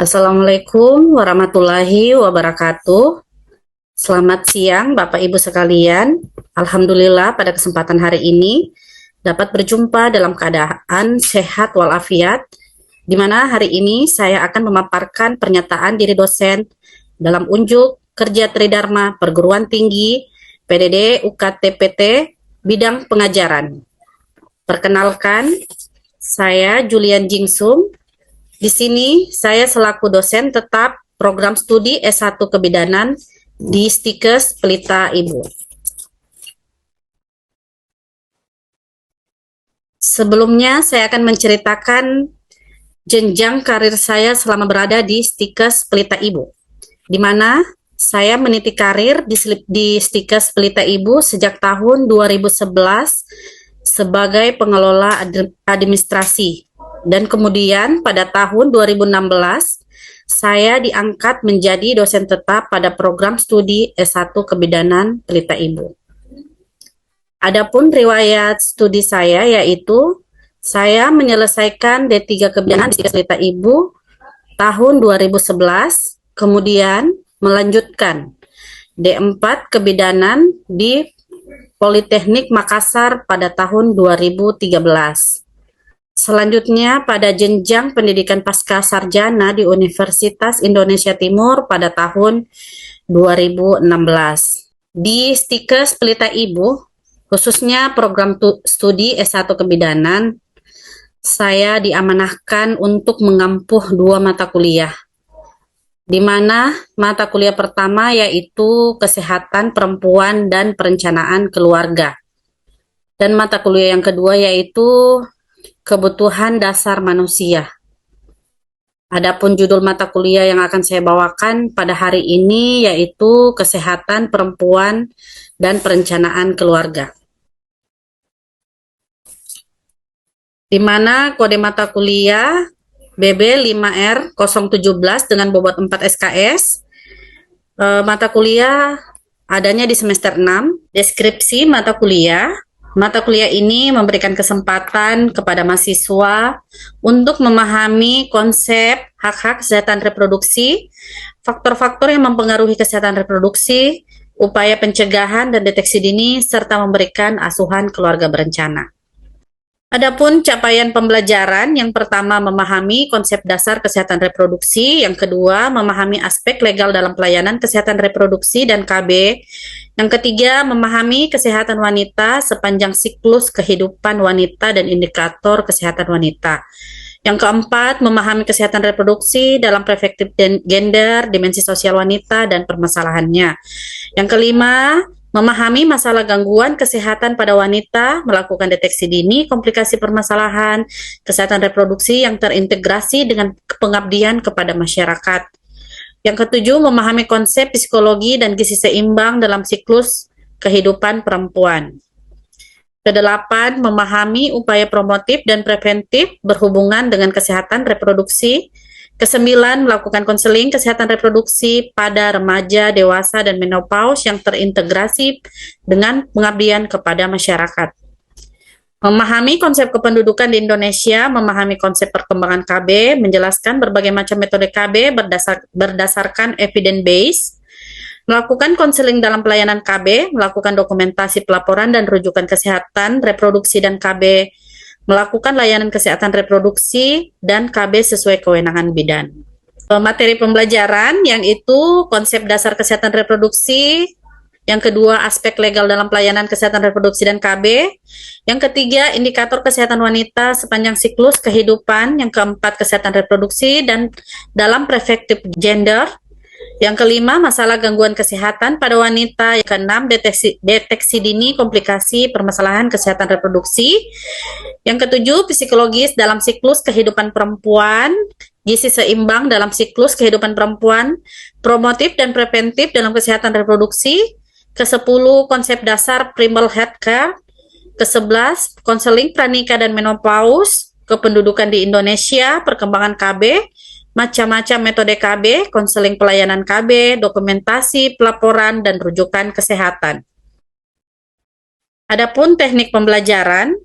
Assalamualaikum warahmatullahi wabarakatuh. Selamat siang Bapak Ibu sekalian. Alhamdulillah pada kesempatan hari ini dapat berjumpa dalam keadaan sehat walafiat, di mana hari ini saya akan memaparkan pernyataan diri dosen dalam unjuk kerja Tridharma Perguruan Tinggi PDD UKT-PT bidang pengajaran. Perkenalkan, saya Julian Jingsum. Di sini saya selaku dosen tetap program studi S1 Kebidanan di Stikes Pelita Ibu. Sebelumnya saya akan menceritakan jenjang karir saya selama berada di Stikes Pelita Ibu, di mana saya meniti karir di Stikes Pelita Ibu sejak tahun 2011 sebagai pengelola administrasi. Dan kemudian pada tahun 2016, saya diangkat menjadi dosen tetap pada program studi S1 Kebidanan Pelita Ibu. Adapun riwayat studi saya yaitu saya menyelesaikan D3 Kebidanan di Pelita Ibu tahun 2011, kemudian melanjutkan D4 Kebidanan di Politeknik Makassar pada tahun 2013. Selanjutnya pada jenjang pendidikan pasca sarjana di Universitas Indonesia Timur pada tahun 2016. Di Stikes Pelita Ibu, khususnya program studi S1 Kebidanan, saya diamanahkan untuk mengampuh 2 mata kuliah, di mana mata kuliah pertama yaitu Kesehatan Perempuan dan Perencanaan Keluarga, dan mata kuliah yang kedua yaitu Kebutuhan Dasar Manusia. Adapun judul mata kuliah yang akan saya bawakan pada hari ini yaitu Kesehatan Perempuan dan Perencanaan Keluarga. Di mana kode mata kuliah BB5R017 dengan bobot 4 SKS. Mata kuliah adanya di semester 6. Deskripsi mata kuliah. Mata kuliah ini memberikan kesempatan kepada mahasiswa untuk memahami konsep hak-hak kesehatan reproduksi, faktor-faktor yang mempengaruhi kesehatan reproduksi, upaya pencegahan dan deteksi dini, serta memberikan asuhan keluarga berencana. Adapun capaian pembelajaran, yang pertama memahami konsep dasar kesehatan reproduksi, yang kedua memahami aspek legal dalam pelayanan kesehatan reproduksi dan KB, yang ketiga memahami kesehatan wanita sepanjang siklus kehidupan wanita dan indikator kesehatan wanita. Yang keempat, memahami kesehatan reproduksi dalam perspektif gender, dimensi sosial wanita, dan permasalahannya. Yang kelima, memahami masalah gangguan kesehatan pada wanita, melakukan deteksi dini, komplikasi permasalahan, kesehatan reproduksi yang terintegrasi dengan pengabdian kepada masyarakat. Yang ketujuh, memahami konsep psikologi dan gizi seimbang dalam siklus kehidupan perempuan. Kedelapan, memahami upaya promotif dan preventif berhubungan dengan kesehatan reproduksi. Kesembilan, melakukan konseling kesehatan reproduksi pada remaja, dewasa, dan menopause yang terintegrasi dengan pengabdian kepada masyarakat. Memahami konsep kependudukan di Indonesia, memahami konsep perkembangan KB, menjelaskan berbagai macam metode KB berdasarkan evidence base, melakukan konseling dalam pelayanan KB, melakukan dokumentasi pelaporan dan rujukan kesehatan reproduksi dan KB, melakukan layanan kesehatan reproduksi dan KB sesuai kewenangan bidan. Materi pembelajaran yang itu konsep dasar kesehatan reproduksi, yang kedua aspek legal dalam pelayanan kesehatan reproduksi dan KB, yang ketiga indikator kesehatan wanita sepanjang siklus kehidupan, yang keempat kesehatan reproduksi dan dalam perspektif gender, yang kelima masalah gangguan kesehatan pada wanita, yang keenam deteksi dini komplikasi permasalahan kesehatan reproduksi, yang ketujuh psikologis dalam siklus kehidupan perempuan, gizi seimbang dalam siklus kehidupan perempuan, promotif dan preventif dalam kesehatan reproduksi, ke-10 konsep dasar primal health care, ke-11 konseling pranikah dan menopause, kependudukan di Indonesia, perkembangan KB, macam-macam metode KB, konseling pelayanan KB, dokumentasi, pelaporan, dan rujukan kesehatan. Adapun teknik pembelajaran,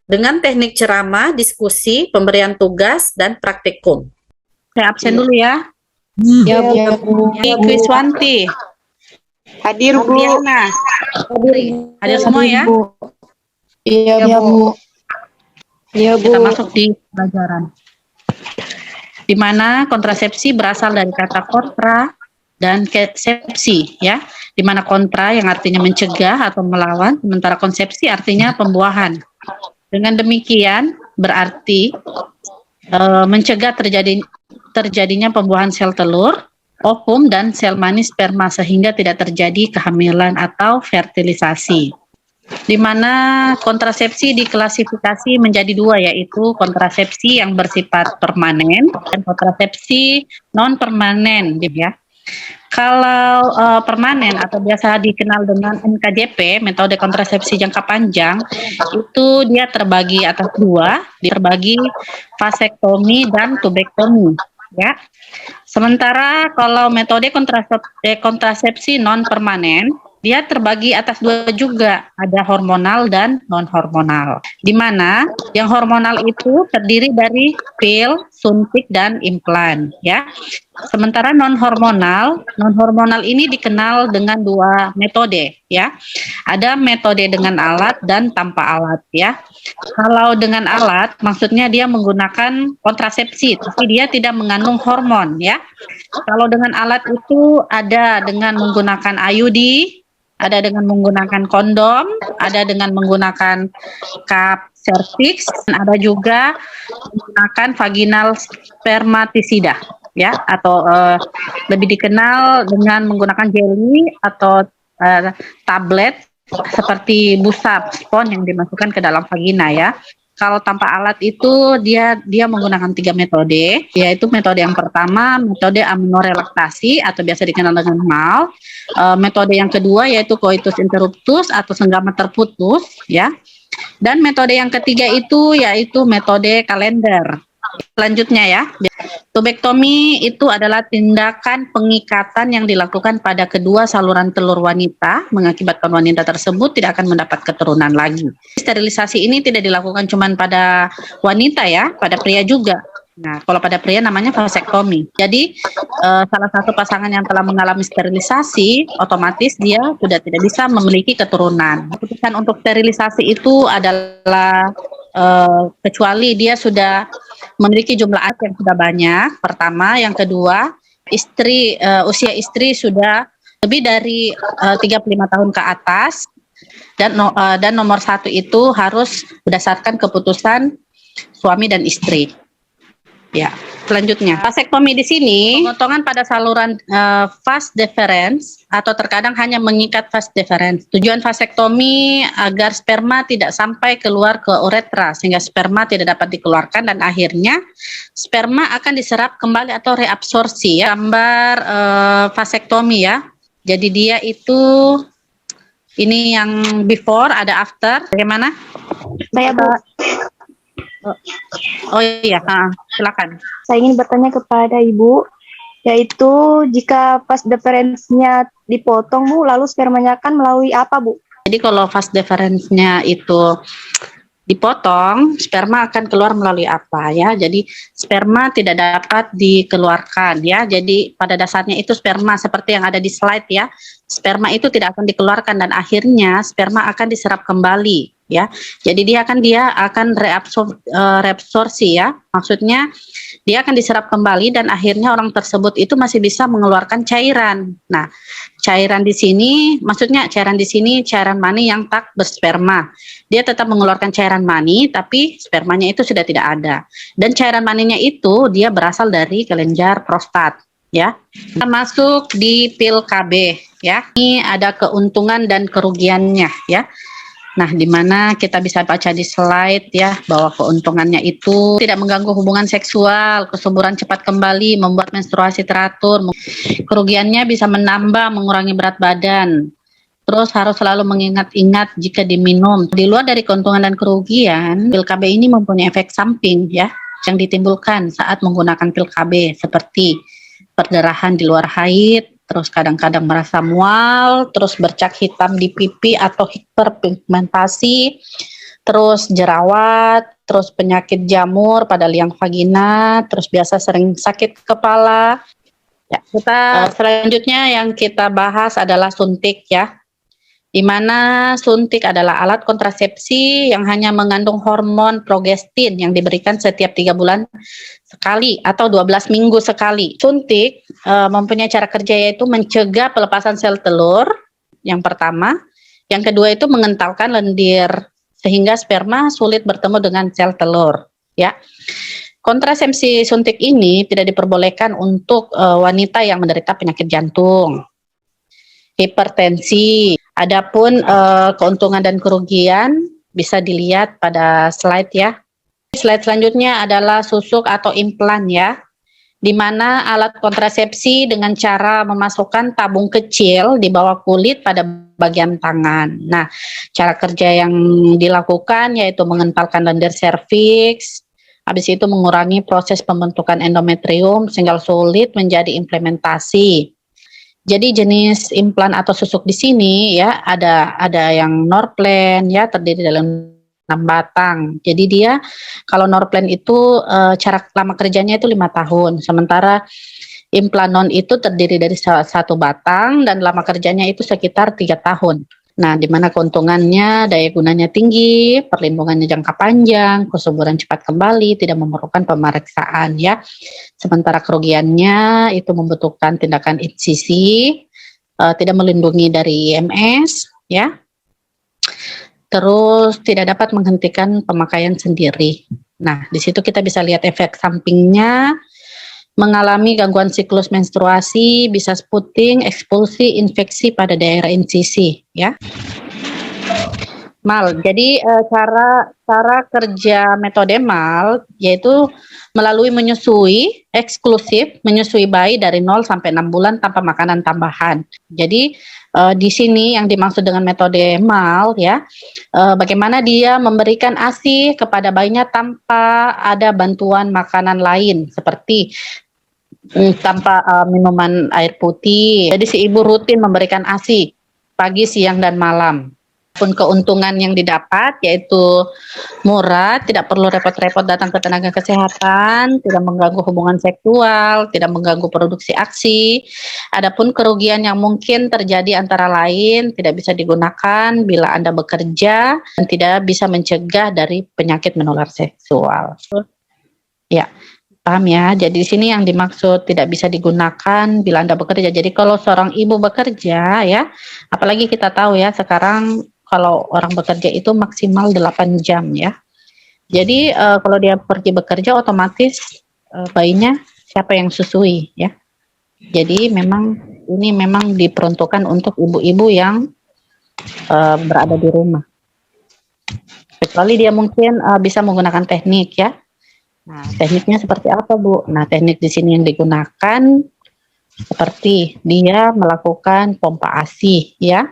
dengan teknik ceramah, diskusi, pemberian tugas, dan praktikum. Saya absen dulu ya. Ya, Bu. Kriswanti, Hadir, Bu. Diana, hadir semua ya. Bu. Iya, Bu. Iya, Bu. Kita masuk di pelajaran. Di mana kontrasepsi berasal dari kata kontra dan konsepsi, ya. Di mana kontra yang artinya mencegah atau melawan, sementara konsepsi artinya pembuahan. Dengan demikian berarti mencegah terjadinya pembuahan sel telur, ovum, dan sel manis sperma sehingga tidak terjadi kehamilan atau fertilisasi. Di mana kontrasepsi diklasifikasi menjadi dua, yaitu kontrasepsi yang bersifat permanen dan kontrasepsi non permanen, ya. Kalau permanen atau biasa dikenal dengan NKJP, metode kontrasepsi jangka panjang, itu dia terbagi atas dua, terbagi vasektomi dan tubektomi, ya. Sementara kalau metode kontrasepsi non permanen, dia terbagi atas dua juga, ada hormonal dan non hormonal. Di mana yang hormonal itu terdiri dari pil, suntik, dan implan, ya. Sementara non hormonal ini dikenal dengan dua metode, ya. Ada metode dengan alat dan tanpa alat, ya. Kalau dengan alat, maksudnya dia menggunakan kontrasepsi, tapi dia tidak mengandung hormon, ya. Kalau dengan alat itu ada dengan menggunakan IUD, ada dengan menggunakan kondom, ada dengan menggunakan cup cervix, dan ada juga menggunakan vaginal spermatisida, ya, atau lebih dikenal dengan menggunakan jelly atau tablet seperti busa spon yang dimasukkan ke dalam vagina, ya. Kalau tanpa alat itu dia menggunakan 3 metode, yaitu metode yang pertama metode aminorelaksasi atau biasa dikenal dengan MAL. Metode yang kedua yaitu coitus interruptus atau senggama terputus, ya. Dan metode yang ketiga itu yaitu metode kalender. Selanjutnya, ya, tubektomi itu adalah tindakan pengikatan yang dilakukan pada kedua saluran telur wanita, mengakibatkan wanita tersebut tidak akan mendapat keturunan lagi. Sterilisasi ini tidak dilakukan cuma pada wanita, ya, pada pria juga. Nah, kalau pada pria namanya vasektomi. Jadi salah satu pasangan yang telah mengalami sterilisasi, otomatis dia sudah tidak bisa memiliki keturunan. Keputusan untuk sterilisasi itu adalah kecuali dia sudah memiliki jumlah anak yang sudah banyak, pertama. Yang kedua, usia istri sudah lebih dari 35 tahun ke atas, dan nomor satu itu harus berdasarkan keputusan suami dan istri. Ya, selanjutnya vasektomi di sini pemotongan pada saluran vas deferens atau terkadang hanya mengikat vas deferens. Tujuan vasektomi agar sperma tidak sampai keluar ke uretra sehingga sperma tidak dapat dikeluarkan dan akhirnya sperma akan diserap kembali atau reabsorpsi, ya. Gambar vasektomi, ya. Jadi dia itu ini yang before, ada after. Bagaimana? Saya, Bu. Oh iya, silakan. Saya ingin bertanya kepada Ibu, yaitu jika vas deferensnya dipotong, Bu, lalu spermanya akan melalui apa, Bu? Jadi kalau vas deferensnya itu dipotong, sperma akan keluar melalui apa, ya? Jadi sperma tidak dapat dikeluarkan, ya. Jadi pada dasarnya itu sperma seperti yang ada di slide, ya. Sperma itu tidak akan dikeluarkan dan akhirnya sperma akan diserap kembali, ya. Jadi dia akan reabsorpsi, ya. Maksudnya dia akan diserap kembali dan akhirnya orang tersebut itu masih bisa mengeluarkan cairan. Nah, cairan di sini maksudnya cairan mani yang tak bersperma. Dia tetap mengeluarkan cairan mani tapi spermanya itu sudah tidak ada. Dan cairan maninya itu dia berasal dari kelenjar prostat, ya. Kita masuk di pil KB, ya. Ini ada keuntungan dan kerugiannya, ya. Nah, di mana kita bisa baca di slide, ya, bahwa keuntungannya itu tidak mengganggu hubungan seksual, kesuburan cepat kembali, membuat menstruasi teratur. Kerugiannya bisa mengurangi berat badan. Terus harus selalu mengingat-ingat jika diminum. Di luar dari keuntungan dan kerugian, pil KB ini mempunyai efek samping, ya, yang ditimbulkan saat menggunakan pil KB seperti perdarahan di luar haid, terus kadang-kadang merasa mual, terus bercak hitam di pipi atau hiperpigmentasi, terus jerawat, terus penyakit jamur pada liang vagina, terus biasa sering sakit kepala. Ya, kita selanjutnya yang kita bahas adalah suntik ya. Di mana suntik adalah alat kontrasepsi yang hanya mengandung hormon progestin yang diberikan setiap 3 bulan sekali atau 12 minggu sekali. Suntik mempunyai cara kerja yaitu mencegah pelepasan sel telur yang pertama. Yang kedua itu mengentalkan lendir sehingga sperma sulit bertemu dengan sel telur. Ya, kontrasepsi suntik ini tidak diperbolehkan untuk wanita yang menderita penyakit jantung, hipertensi. Adapun keuntungan dan kerugian bisa dilihat pada slide ya. Slide selanjutnya adalah susuk atau implan ya, di mana alat kontrasepsi dengan cara memasukkan tabung kecil di bawah kulit pada bagian tangan. Nah, cara kerja yang dilakukan yaitu mengentalkan lendir serviks, habis itu mengurangi proses pembentukan endometrium sehingga sulit menjadi implementasi. Jadi jenis implan atau susuk di sini ya ada yang Norplan ya, terdiri dari 6 batang. Jadi dia kalau Norplan itu cara lama kerjanya itu 5 tahun. Sementara Implanon itu terdiri dari 1 batang dan lama kerjanya itu sekitar 3 tahun. Nah, di mana keuntungannya, daya gunanya tinggi, perlindungannya jangka panjang, kesuburan cepat kembali, tidak memerlukan pemeriksaan ya. Sementara kerugiannya itu membutuhkan tindakan insisi, tidak melindungi dari IMS ya. Terus tidak dapat menghentikan pemakaian sendiri. Nah, di situ kita bisa lihat efek sampingnya, mengalami gangguan siklus menstruasi, bisa spotting, ekspulsi, infeksi pada daerah insisi, ya. MAL, jadi cara kerja metode MAL yaitu melalui menyusui eksklusif, menyusui bayi dari 0 sampai 6 bulan tanpa makanan tambahan. Jadi di sini yang dimaksud dengan metode MAL ya, bagaimana dia memberikan ASI kepada bayinya tanpa ada bantuan makanan lain seperti tanpa minuman air putih. Jadi si ibu rutin memberikan ASI pagi, siang, dan malam. Pun keuntungan yang didapat yaitu murah, tidak perlu repot-repot datang ke tenaga kesehatan, tidak mengganggu hubungan seksual, tidak mengganggu produksi ASI. Adapun kerugian yang mungkin terjadi antara lain tidak bisa digunakan bila Anda bekerja dan tidak bisa mencegah dari penyakit menular seksual. Ya. Paham ya, jadi di sini yang dimaksud tidak bisa digunakan bila Anda bekerja. Jadi kalau seorang ibu bekerja ya, apalagi kita tahu ya sekarang kalau orang bekerja itu maksimal 8 jam ya. Jadi kalau dia pergi bekerja otomatis bayinya siapa yang susui ya. Jadi ini memang diperuntukkan untuk ibu-ibu yang berada di rumah. Kecuali dia mungkin bisa menggunakan teknik ya. Nah, tekniknya seperti apa, Bu? Nah, teknik di sini yang digunakan seperti dia melakukan pompa ASI, ya.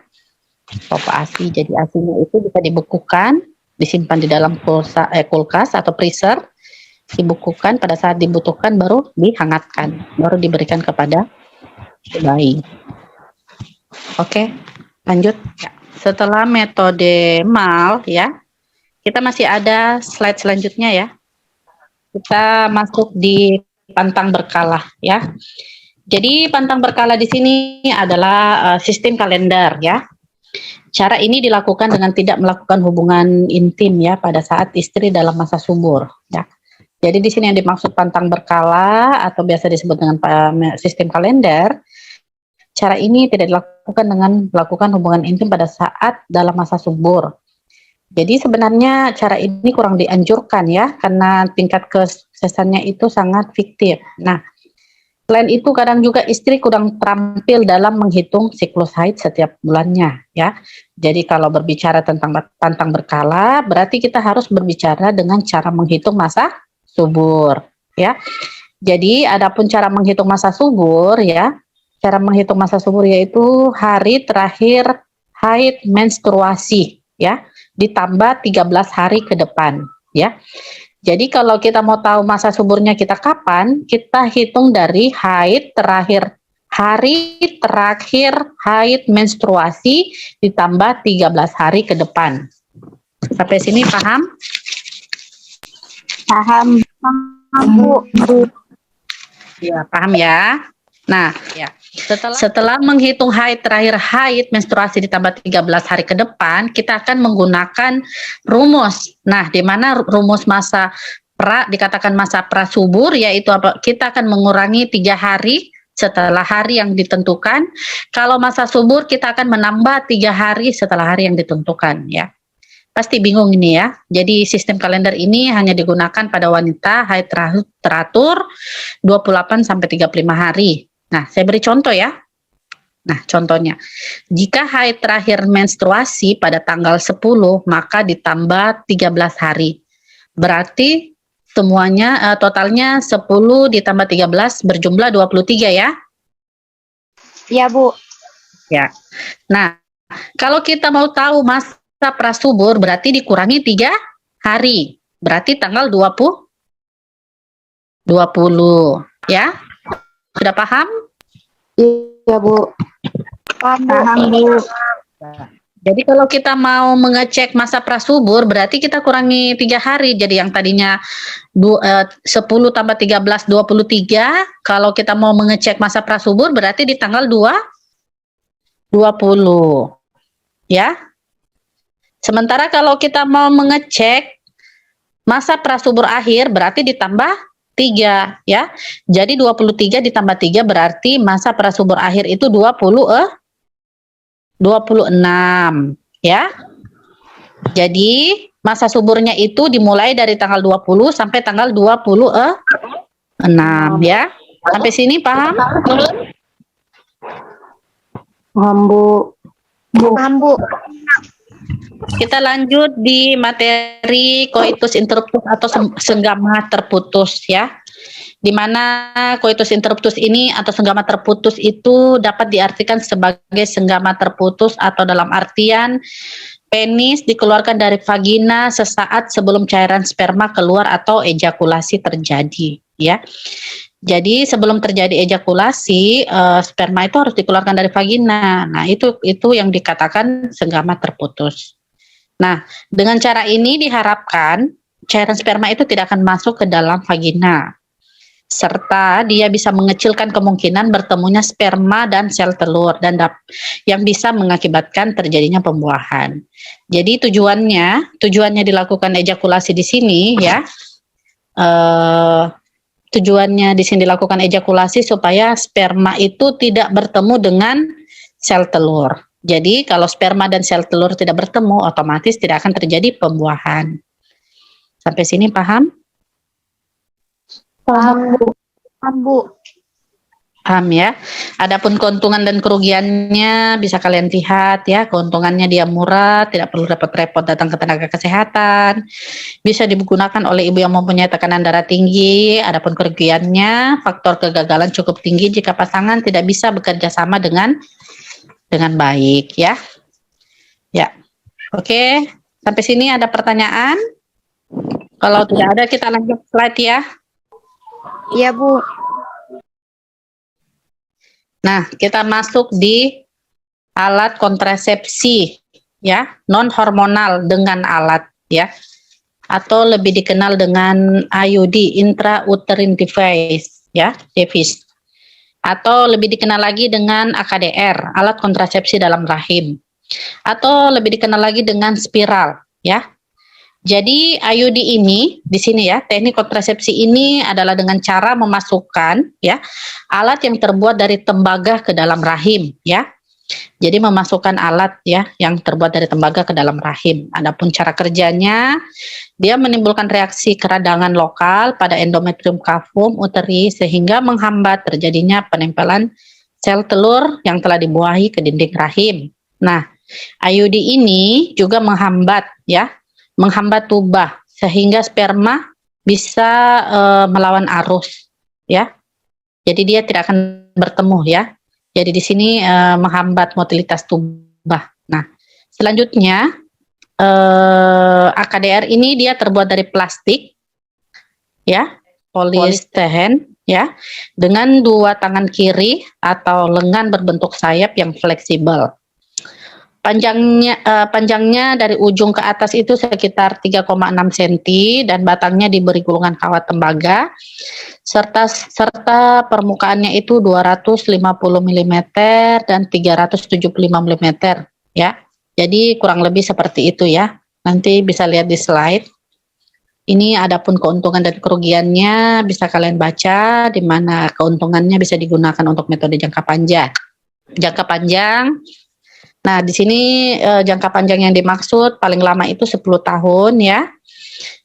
Pompa ASI, jadi ASInya itu bisa dibekukan, disimpan di dalam kulkas atau freezer, dibekukan pada saat dibutuhkan baru dihangatkan, baru diberikan kepada bayi. Oke, lanjut. Ya. Setelah metode MAL, ya, kita masih ada slide selanjutnya ya. Kita masuk di pantang berkala ya. Jadi pantang berkala di sini adalah sistem kalender ya. Cara ini dilakukan dengan tidak melakukan hubungan intim ya pada saat istri dalam masa subur ya. Jadi di sini yang dimaksud pantang berkala atau biasa disebut dengan sistem kalender. Cara ini tidak dilakukan dengan melakukan hubungan intim pada saat dalam masa subur. Jadi sebenarnya cara ini kurang dianjurkan ya, karena tingkat kesuksesannya itu sangat fiktif. Nah, selain itu kadang juga istri kurang terampil dalam menghitung siklus haid setiap bulannya ya. Jadi kalau berbicara tentang pantang berkala, berarti kita harus berbicara dengan cara menghitung masa subur ya. Jadi adapun cara menghitung masa subur ya, cara menghitung masa subur yaitu hari terakhir haid menstruasi ya, ditambah 13 hari ke depan ya. Jadi kalau kita mau tahu masa suburnya kita kapan, kita hitung dari haid terakhir, hari terakhir haid menstruasi ditambah 13 hari ke depan. Sampai sini paham? Paham. Paham, Bu. Ya, paham ya. Nah, ya. Setelah menghitung terakhir haid menstruasi ditambah 13 hari ke depan, kita akan menggunakan rumus. Nah, di mana rumus masa dikatakan masa prasubur, yaitu apa? Kita akan mengurangi 3 hari setelah hari yang ditentukan. Kalau masa subur, kita akan menambah 3 hari setelah hari yang ditentukan, ya. Pasti bingung ini ya. Jadi sistem kalender ini hanya digunakan pada wanita haid teratur 28 sampai 35 hari. Nah, saya beri contoh ya. Nah, contohnya, jika haid terakhir menstruasi pada tanggal 10, maka ditambah 13 hari. Berarti semuanya totalnya 10 ditambah 13 berjumlah 23 ya. Iya, Bu. Ya. Nah, kalau kita mau tahu masa prasubur berarti dikurangi 3 hari. Berarti tanggal 20 ya. Sudah paham? Iya, Bu. Paham, Bu. Jadi kalau kita mau mengecek masa prasubur berarti kita kurangi 3 hari. Jadi yang tadinya 10 tambah 13 23. Kalau kita mau mengecek masa prasubur berarti di tanggal 20 ya. Sementara kalau kita mau mengecek masa prasubur akhir berarti ditambah 3 ya. Jadi 23 ditambah 3 berarti masa prasubur akhir itu 26 ya. Jadi masa suburnya itu dimulai dari tanggal 20 sampai tanggal 26 ya. Sampai sini paham? Paham, Bu. Paham, Bu. Kita lanjut di materi coitus interruptus atau senggama terputus ya. Di mana coitus interruptus ini atau senggama terputus itu dapat diartikan sebagai senggama terputus atau dalam artian penis dikeluarkan dari vagina sesaat sebelum cairan sperma keluar atau ejakulasi terjadi ya. Jadi sebelum terjadi ejakulasi sperma itu harus dikeluarkan dari vagina. Nah, itu yang dikatakan senggama terputus. Nah, dengan cara ini diharapkan cairan sperma itu tidak akan masuk ke dalam vagina, serta dia bisa mengecilkan kemungkinan bertemunya sperma dan sel telur dan yang bisa mengakibatkan terjadinya pembuahan. Jadi tujuannya dilakukan ejakulasi di sini ya. Tujuannya di sini dilakukan ejakulasi supaya sperma itu tidak bertemu dengan sel telur. Jadi kalau sperma dan sel telur tidak bertemu, otomatis tidak akan terjadi pembuahan. Sampai sini paham? Paham, Bu. Paham, Bu. Paham ya. Adapun keuntungan dan kerugiannya bisa kalian lihat ya. Keuntungannya dia murah, tidak perlu repot-repot datang ke tenaga kesehatan. Bisa digunakan oleh ibu yang mempunyai tekanan darah tinggi. Adapun kerugiannya, faktor kegagalan cukup tinggi jika pasangan tidak bisa bekerja sama dengan baik ya. Ya. Oke, sampai sini ada pertanyaan? Kalau tidak ada kita lanjut slide ya. Iya, Bu. Nah, kita masuk di alat kontrasepsi ya, non hormonal dengan alat ya. Atau lebih dikenal dengan IUD, intrauterine device ya, device. Atau lebih dikenal lagi dengan AKDR, alat kontrasepsi dalam rahim. Atau lebih dikenal lagi dengan spiral ya. Jadi IUD ini di sini ya, teknik kontrasepsi ini adalah dengan cara memasukkan ya alat yang terbuat dari tembaga ke dalam rahim ya. Jadi memasukkan alat ya yang terbuat dari tembaga ke dalam rahim. Adapun cara kerjanya, dia menimbulkan reaksi keradangan lokal pada endometrium cavum uteri sehingga menghambat terjadinya penempelan sel telur yang telah dibuahi ke dinding rahim. Nah, IUD ini juga menghambat tuba sehingga sperma bisa melawan arus ya. Jadi dia tidak akan bertemu ya. Jadi di sini menghambat motilitas tuba. Nah, selanjutnya AKDR ini dia terbuat dari plastik ya, polystyrene ya, dengan 2 tangan kiri atau lengan berbentuk sayap yang fleksibel. Panjangnya dari ujung ke atas itu sekitar 3,6 cm dan batangnya diberi gulungan kawat tembaga serta permukaannya itu 250 mm dan 375 mm ya. Jadi kurang lebih seperti itu ya. Nanti bisa lihat di slide. Ini adapun keuntungan dan kerugiannya bisa kalian baca, di mana keuntungannya bisa digunakan untuk metode jangka panjang. Jangka panjang. Nah, di sini jangka panjang yang dimaksud paling lama itu 10 tahun ya.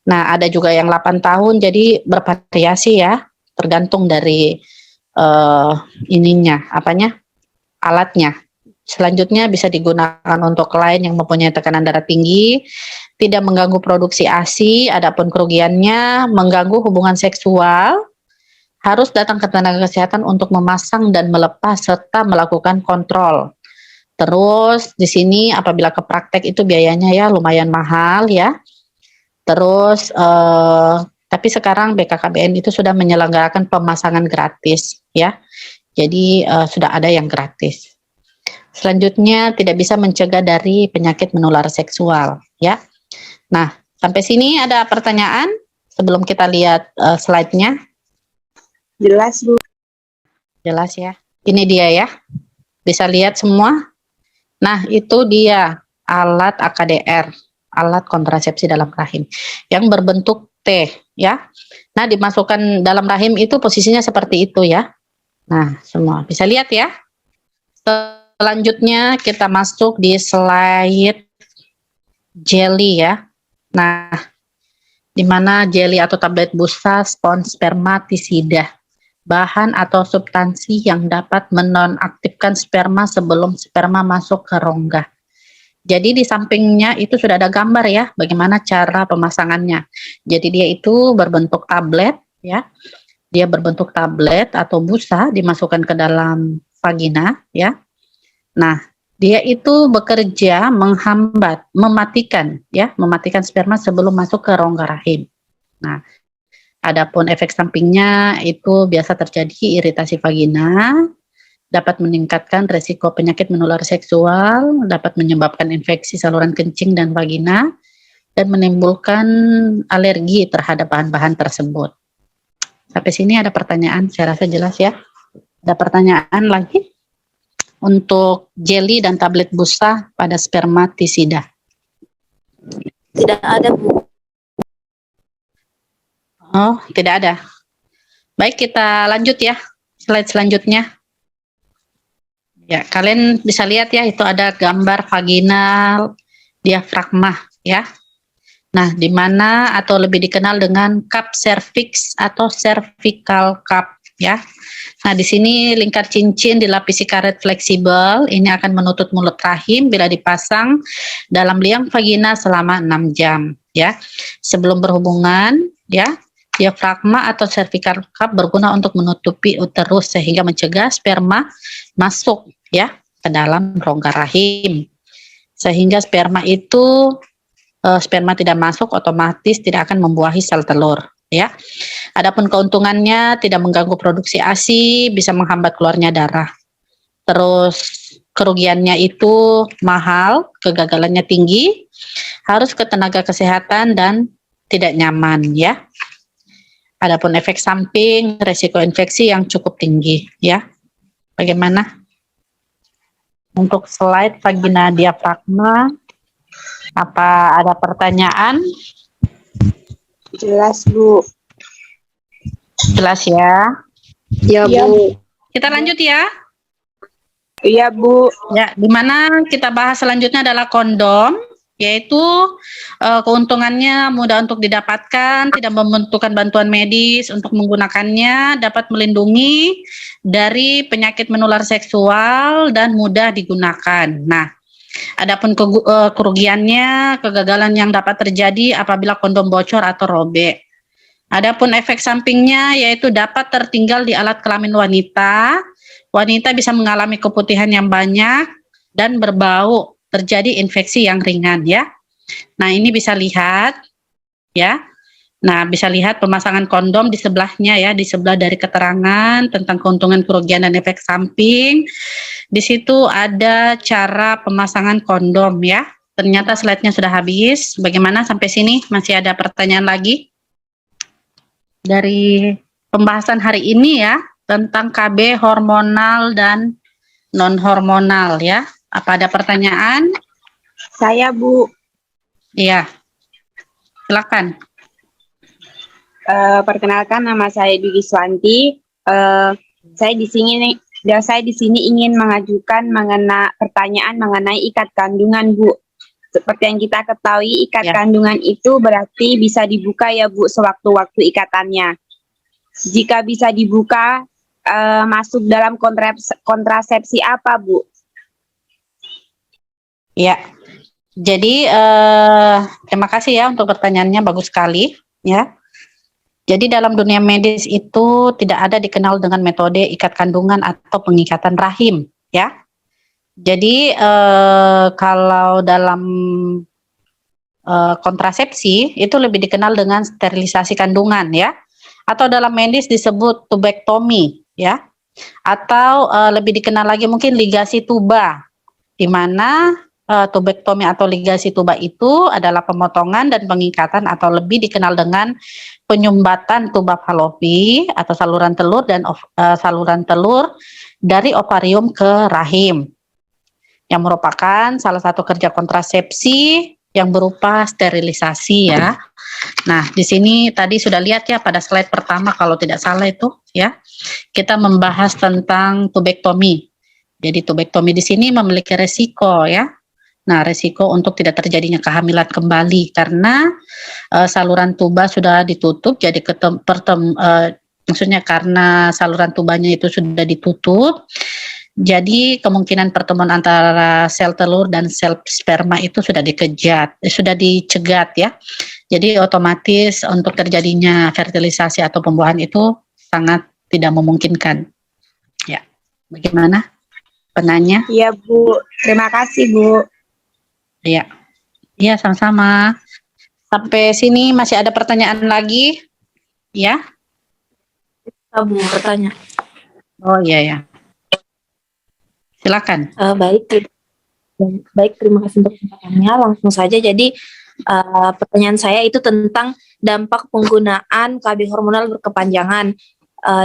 Nah, ada juga yang 8 tahun, jadi bervariasi ya, tergantung dari alatnya. Selanjutnya bisa digunakan untuk klien yang mempunyai tekanan darah tinggi, tidak mengganggu produksi ASI, adapun kerugiannya mengganggu hubungan seksual, harus datang ke tenaga kesehatan untuk memasang dan melepas serta melakukan kontrol. Terus di sini apabila ke praktek itu biayanya ya lumayan mahal ya. Terus tapi sekarang BKKBN itu sudah menyelenggarakan pemasangan gratis ya. Jadi sudah ada yang gratis. Selanjutnya tidak bisa mencegah dari penyakit menular seksual ya. Nah, sampai sini ada pertanyaan sebelum kita lihat slide-nya? Jelas, Bu. Jelas ya. Ini dia ya. Bisa lihat semua? Nah, itu dia alat AKDR, alat kontrasepsi dalam rahim, yang berbentuk T ya. Nah, dimasukkan dalam rahim itu posisinya seperti itu ya. Nah, semua bisa lihat ya. Selanjutnya kita masuk di slide jelly ya. Nah, di mana jelly atau tablet busa spons spermatisida, bahan atau substansi yang dapat menonaktifkan sperma sebelum sperma masuk ke rongga. Jadi di sampingnya itu sudah ada gambar ya, bagaimana cara pemasangannya. Jadi dia itu berbentuk tablet ya. Dia berbentuk tablet atau busa dimasukkan ke dalam vagina ya. Nah, dia itu bekerja menghambat, mematikan sperma sebelum masuk ke rongga rahim. Nah, adapun efek sampingnya itu biasa terjadi iritasi vagina, dapat meningkatkan resiko penyakit menular seksual, dapat menyebabkan infeksi saluran kencing dan vagina, dan menimbulkan alergi terhadap bahan-bahan tersebut. Sampai sini ada pertanyaan, saya rasa jelas ya. Ada pertanyaan lagi? Untuk jelly dan tablet busa pada spermatisida. Tidak ada, Bu. Oh, tidak ada. Baik, kita lanjut ya. Slide selanjutnya. Ya, kalian bisa lihat ya, itu ada gambar vaginal diafragma ya. Nah, di mana atau lebih dikenal dengan cup cervix atau cervical cup ya. Nah, di sini lingkar cincin dilapisi karet fleksibel. Ini akan menutup mulut rahim bila dipasang dalam liang vagina selama 6 jam ya. Sebelum berhubungan ya. Diafragma atau cervical cup berguna untuk menutupi uterus sehingga mencegah sperma masuk ya ke dalam rongga rahim. Sehingga sperma tidak masuk, otomatis tidak akan membuahi sel telur ya. Adapun keuntungannya tidak mengganggu produksi ASI, bisa menghambat keluarnya darah. Terus kerugiannya itu mahal, kegagalannya tinggi, harus ke tenaga kesehatan dan tidak nyaman ya. Adapun efek samping, resiko infeksi yang cukup tinggi ya. Bagaimana? Untuk slide vagina diafragma, apa ada pertanyaan? Jelas, Bu. Jelas ya. Ya, Bu. Kita lanjut ya. Iya, Bu. Ya, di mana kita bahas selanjutnya adalah kondom, yaitu keuntungannya mudah untuk didapatkan, tidak membutuhkan bantuan medis untuk menggunakannya, dapat melindungi dari penyakit menular seksual dan mudah digunakan. Nah, adapun kerugiannya, kegagalan yang dapat terjadi apabila kondom bocor atau robek. Adapun efek sampingnya yaitu dapat tertinggal di alat kelamin wanita. Wanita bisa mengalami keputihan yang banyak dan berbau, terjadi infeksi yang ringan ya. Nah, ini bisa lihat ya. Nah, bisa lihat pemasangan kondom di sebelahnya ya, di sebelah dari keterangan tentang keuntungan, kerugian, dan efek samping. Di situ ada cara pemasangan kondom ya. Ternyata slide-nya sudah habis. Bagaimana sampai sini? Masih ada pertanyaan lagi? Dari pembahasan hari ini ya, tentang KB hormonal dan non-hormonal ya. Apa ada pertanyaan? Saya Bu, Iya, silakan. perkenalkan nama saya Dwi Swanti. Saya di sini ingin mengajukan pertanyaan mengenai ikat kandungan, Bu. Seperti yang kita ketahui, ikat Ya. kandungan itu berarti bisa dibuka ya, Bu, sewaktu-waktu ikatannya. Jika bisa dibuka, masuk dalam kontrasepsi apa, Bu? Ya. Jadi terima kasih ya untuk pertanyaannya, bagus sekali ya. Jadi dalam dunia medis itu tidak ada dikenal dengan metode ikat kandungan atau pengikatan rahim ya. Jadi kalau dalam kontrasepsi itu lebih dikenal dengan sterilisasi kandungan ya, atau dalam medis disebut tubektomi ya, atau lebih dikenal lagi mungkin ligasi tuba, di mana tubektomi atau ligasi tuba itu adalah pemotongan dan pengikatan atau lebih dikenal dengan penyumbatan tuba falopi atau saluran telur dan saluran telur dari ovarium ke rahim, yang merupakan salah satu kerja kontrasepsi yang berupa sterilisasi ya. Nah, di sini tadi sudah lihat ya pada slide pertama kalau tidak salah itu ya, kita membahas tentang tubektomi. Jadi tubektomi di sini memiliki resiko ya. Nah, resiko untuk tidak terjadinya kehamilan kembali karena saluran tuba sudah ditutup, jadi maksudnya karena saluran tubanya itu sudah ditutup, jadi kemungkinan pertemuan antara sel telur dan sel sperma itu sudah dicegat ya. Jadi otomatis untuk terjadinya fertilisasi atau pembuahan itu sangat tidak memungkinkan. Ya, bagaimana penanya? Iya, Bu. Terima kasih, Bu. Iya, iya sama-sama. Sampai sini masih ada pertanyaan lagi? Ya? Bu, bertanya. Oh iya ya. Silakan. Baik, terima kasih untuk pertanyaannya. Langsung saja. Jadi pertanyaan saya itu tentang dampak penggunaan KB hormonal berkepanjangan.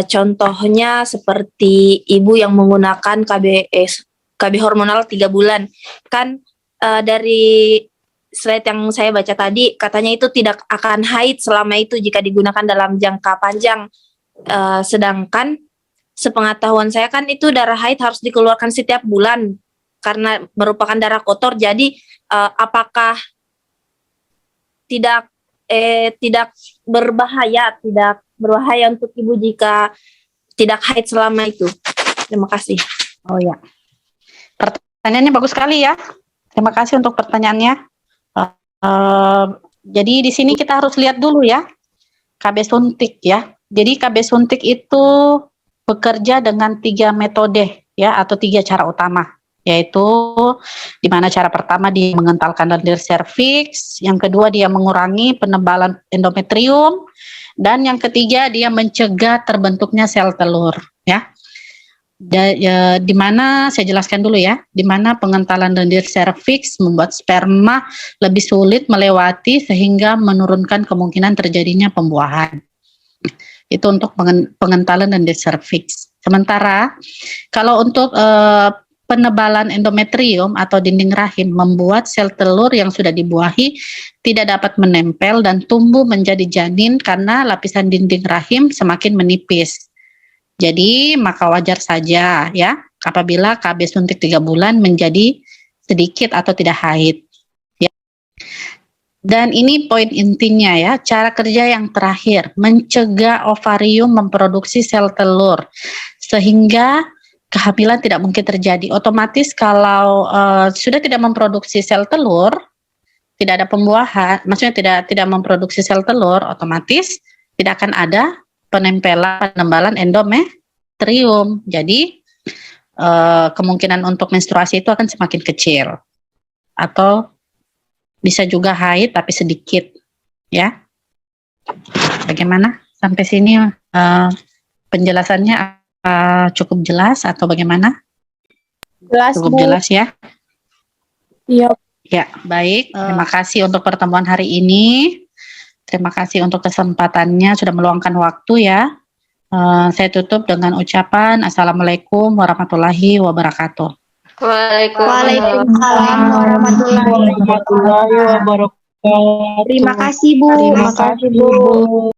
Contohnya seperti ibu yang menggunakan KB hormonal 3 bulan. Kan dari slide yang saya baca tadi, katanya itu tidak akan haid selama itu jika digunakan dalam jangka panjang. Sedangkan sepengetahuan saya kan itu darah haid harus dikeluarkan setiap bulan karena merupakan darah kotor. Jadi apakah tidak berbahaya untuk ibu jika tidak haid selama itu? Terima kasih. Oh ya. Pertanyaannya bagus sekali ya. Terima kasih untuk pertanyaannya. Jadi di sini kita harus lihat dulu ya KB suntik ya. Jadi KB suntik itu bekerja dengan 3 metode ya, atau 3 cara utama, yaitu di mana cara pertama dia mengentalkan lendir serviks, yang kedua dia mengurangi penebalan endometrium, dan yang ketiga dia mencegah terbentuknya sel telur ya. Di mana saya jelaskan dulu ya, di mana pengentalan lendir serviks membuat sperma lebih sulit melewati sehingga menurunkan kemungkinan terjadinya pembuahan. Itu untuk pengentalan lendir serviks. Sementara kalau untuk penebalan endometrium atau dinding rahim membuat sel telur yang sudah dibuahi tidak dapat menempel dan tumbuh menjadi janin karena lapisan dinding rahim semakin menipis. Jadi maka wajar saja ya apabila KB suntik 3 bulan menjadi sedikit atau tidak haid. Ya. Dan ini poin intinya ya, cara kerja yang terakhir, mencegah ovarium memproduksi sel telur sehingga kehamilan tidak mungkin terjadi. Otomatis kalau sudah tidak memproduksi sel telur, tidak ada pembuahan, maksudnya tidak memproduksi sel telur, otomatis tidak akan ada penembalan endometrium. Jadi kemungkinan untuk menstruasi itu akan semakin kecil, atau bisa juga haid tapi sedikit, ya. Bagaimana? Sampai sini penjelasannya cukup jelas atau bagaimana? Jelas, Cukup Bu. jelas ya? Iya. Ya, baik. Terima kasih untuk pertemuan hari ini. Terima kasih untuk kesempatannya sudah meluangkan waktu ya. Saya tutup dengan ucapan Assalamualaikum warahmatullahi wabarakatuh. Waalaikumsalam warahmatullahi wabarakatuh. wabarakatuh. Terima kasih, Bu. Terima kasih, Bu.